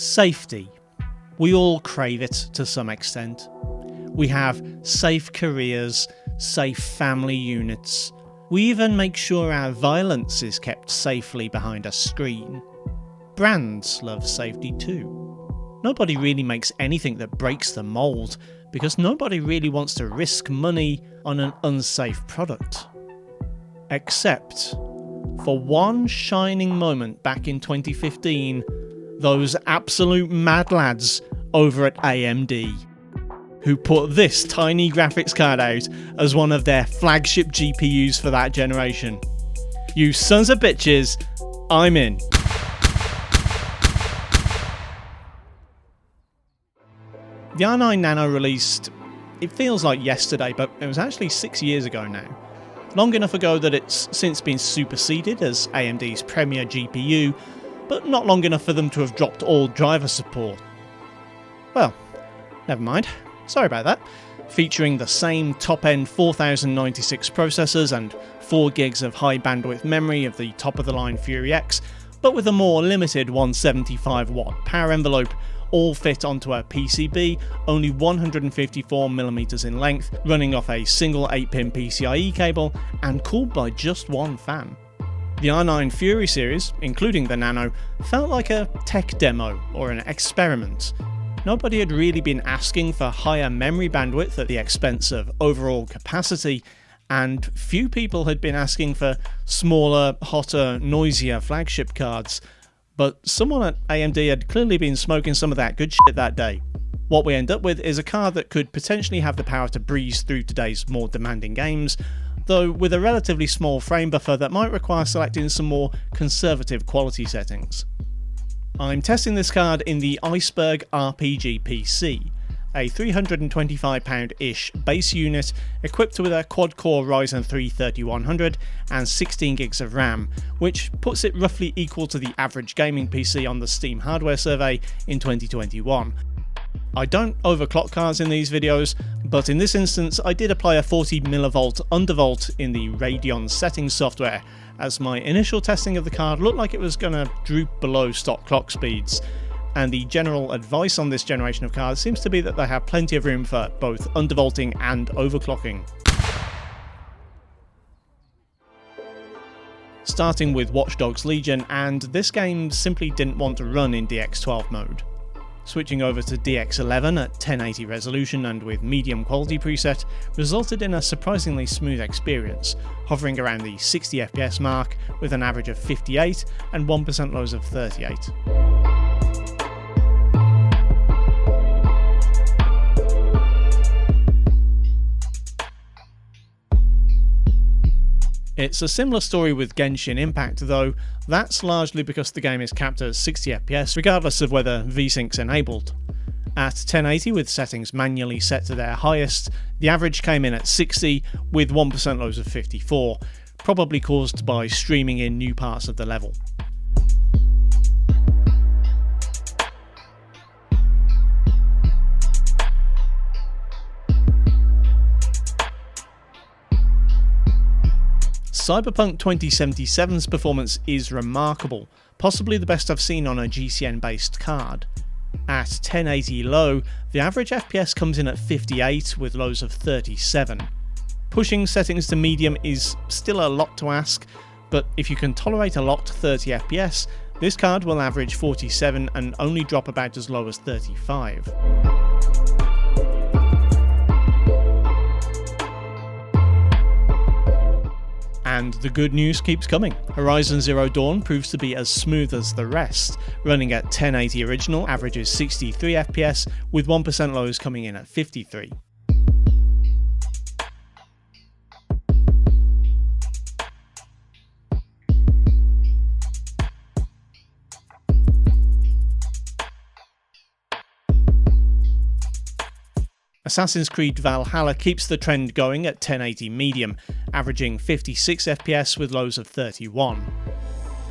Safety. We all crave it to some extent. We have safe careers, safe family units. We even make sure our violence is kept safely behind a screen. Brands love safety too. Nobody really makes anything that breaks the mould, because nobody really wants to risk money on an unsafe product. Except for one shining moment back in 2015, those absolute mad lads over at AMD, who put this tiny graphics card out as one of their flagship GPUs for that generation. You sons of bitches, I'm in. The R9 Nano released, it feels like yesterday, but it was actually 6 years ago now. Long enough ago that it's since been superseded as AMD's premier GPU, but not long enough for them to have dropped all driver support. Well, never mind. Sorry about that. Featuring the same top-end 4096 processors and 4 gigs of high bandwidth memory of the top-of-the-line Fury X, but with a more limited 175-watt power envelope, all fit onto a PCB only 154mm in length, running off a single 8-pin PCIe cable and cooled by just one fan. The R9 Fury series, including the Nano, felt like a tech demo or an experiment. Nobody had really been asking for higher memory bandwidth at the expense of overall capacity, and few people had been asking for smaller, hotter, noisier flagship cards. But someone at AMD had clearly been smoking some of that good shit that day. What we end up with is a card that could potentially have the power to breeze through today's more demanding games, though with a relatively small frame buffer that might require selecting some more conservative quality settings. I'm testing this card in the Iceberg RPG PC, a £325-ish base unit equipped with a quad-core Ryzen 3 3100 and 16 gigs of RAM, which puts it roughly equal to the average gaming PC on the Steam hardware survey in 2021. I don't overclock cards in these videos, but in this instance I did apply a 40mV undervolt in the Radeon settings software, as my initial testing of the card looked like it was going to droop below stock clock speeds, and the general advice on this generation of cards seems to be that they have plenty of room for both undervolting and overclocking. Starting with Watch Dogs Legion, and this game simply didn't want to run in DX12 mode. Switching over to DX11 at 1080 resolution and with medium quality preset resulted in a surprisingly smooth experience, hovering around the 60 FPS mark with an average of 58 and 1% lows of 38. It's a similar story with Genshin Impact, though that's largely because the game is capped at 60 FPS regardless of whether VSync's enabled. At 1080 with settings manually set to their highest, the average came in at 60 with 1% lows of 54, probably caused by streaming in new parts of the level. Cyberpunk 2077's performance is remarkable, possibly the best I've seen on a GCN based card. At 1080 low, the average FPS comes in at 58 with lows of 37. Pushing settings to medium is still a lot to ask, but if you can tolerate a locked 30 FPS, this card will average 47 and only drop about as low as 35. And the good news keeps coming. Horizon Zero Dawn proves to be as smooth as the rest, running at 1080 original, averages 63 FPS, with 1% lows coming in at 53. Assassin's Creed Valhalla keeps the trend going at 1080 medium, averaging 56 FPS with lows of 31.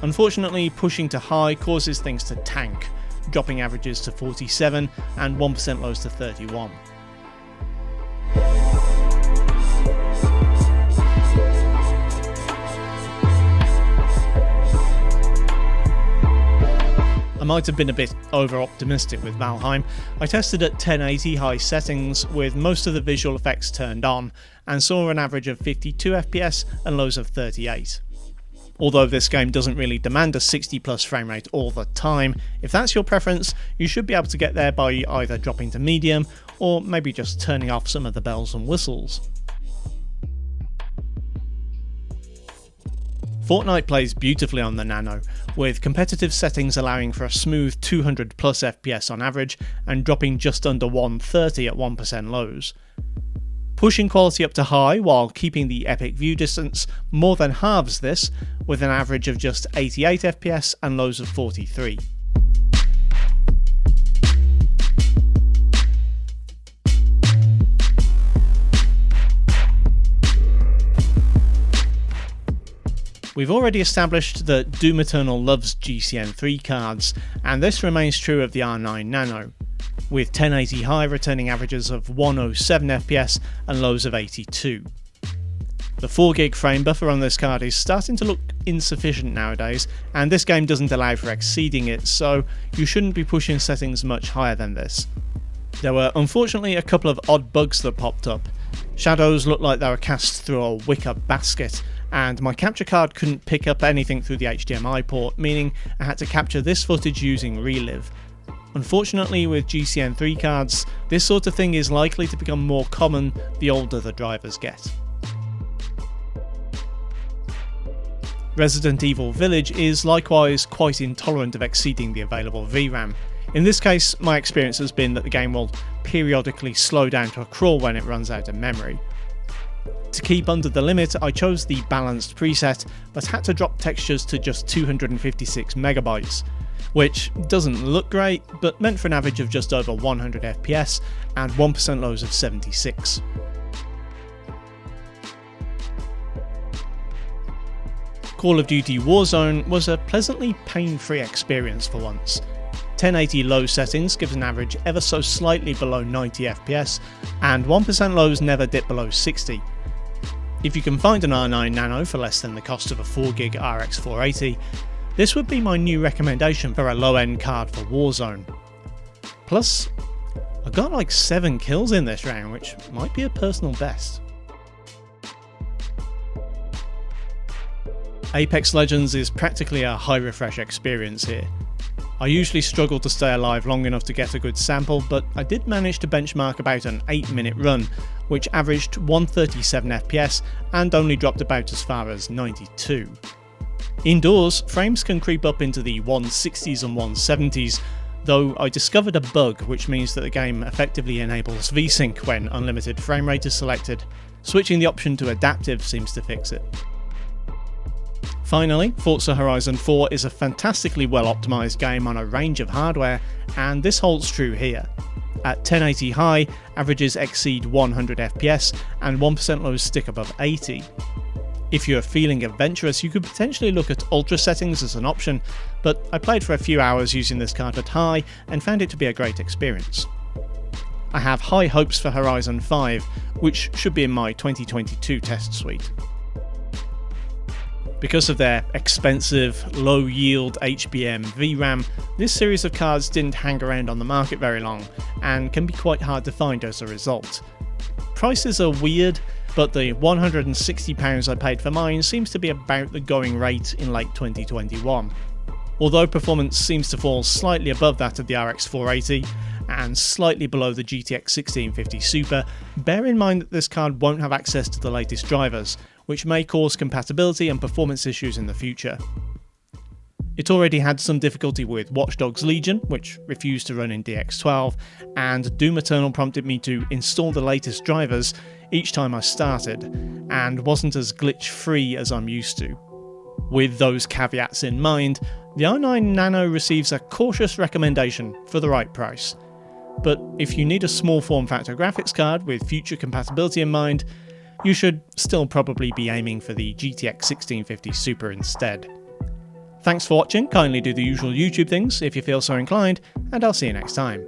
Unfortunately, pushing to high causes things to tank, dropping averages to 47 and 1% lows to 31. might have been a bit over-optimistic with Valheim. I tested at 1080 high settings with most of the visual effects turned on and saw an average of 52 FPS and lows of 38. Although this game doesn't really demand a 60 plus frame rate all the time, if that's your preference, you should be able to get there by either dropping to medium or maybe just turning off some of the bells and whistles. Fortnite plays beautifully on the Nano, with competitive settings allowing for a smooth 200 plus FPS on average and dropping just under 130 at 1% lows. Pushing quality up to high while keeping the epic view distance more than halves this, with an average of just 88 FPS and lows of 43. We've already established that Doom Eternal loves GCN3 cards, and this remains true of the R9 Nano, with 1080 high returning averages of 107 FPS and lows of 82. The 4GB frame buffer on this card is starting to look insufficient nowadays, and this game doesn't allow for exceeding it, so you shouldn't be pushing settings much higher than this. There were unfortunately a couple of odd bugs that popped up. Shadows looked like they were cast through a wicker basket, and my capture card couldn't pick up anything through the HDMI port, meaning I had to capture this footage using Relive. Unfortunately, with GCN3 cards, this sort of thing is likely to become more common the older the drivers get. Resident Evil Village is likewise quite intolerant of exceeding the available VRAM. In this case, my experience has been that the game will periodically slow down to a crawl when it runs out of memory. To keep under the limit, I chose the balanced preset, but had to drop textures to just 256 megabytes, which doesn't look great, but meant for an average of just over 100 FPS and 1% lows of 76. Call of Duty Warzone was a pleasantly pain-free experience for once. 1080 low settings gives an average ever so slightly below 90 FPS, and 1% lows never dip below 60. If you can find an R9 Nano for less than the cost of a 4GB RX 480, this would be my new recommendation for a low-end card for Warzone. Plus, I got like 7 kills in this round, which might be a personal best. Apex Legends is practically a high refresh experience here. I usually struggle to stay alive long enough to get a good sample, but I did manage to benchmark about an 8-minute run, which averaged 137 FPS and only dropped about as far as 92. Indoors, frames can creep up into the 160s and 170s, though I discovered a bug which means that the game effectively enables VSync when unlimited frame rate is selected. Switching the option to adaptive seems to fix it. Finally, Forza Horizon 4 is a fantastically well optimised game on a range of hardware, and this holds true here. At 1080 high, averages exceed 100 FPS and 1% lows stick above 80. If you're feeling adventurous, you could potentially look at ultra settings as an option, but I played for a few hours using this card at high and found it to be a great experience. I have high hopes for Horizon 5, which should be in my 2022 test suite. Because of their expensive, low-yield HBM VRAM, this series of cards didn't hang around on the market very long, and can be quite hard to find as a result. Prices are weird, but the £160 I paid for mine seems to be about the going rate in late 2021. Although performance seems to fall slightly above that of the RX 480, and slightly below the GTX 1650 Super, bear in mind that this card won't have access to the latest drivers, which may cause compatibility and performance issues in the future. It already had some difficulty with Watch Dogs Legion, which refused to run in DX12, and Doom Eternal prompted me to install the latest drivers each time I started, and wasn't as glitch-free as I'm used to. With those caveats in mind, the R9 Nano receives a cautious recommendation for the right price. But if you need a small form factor graphics card with future compatibility in mind, you should still probably be aiming for the GTX 1650 Super instead. Thanks for watching, kindly do the usual YouTube things if you feel so inclined, and I'll see you next time.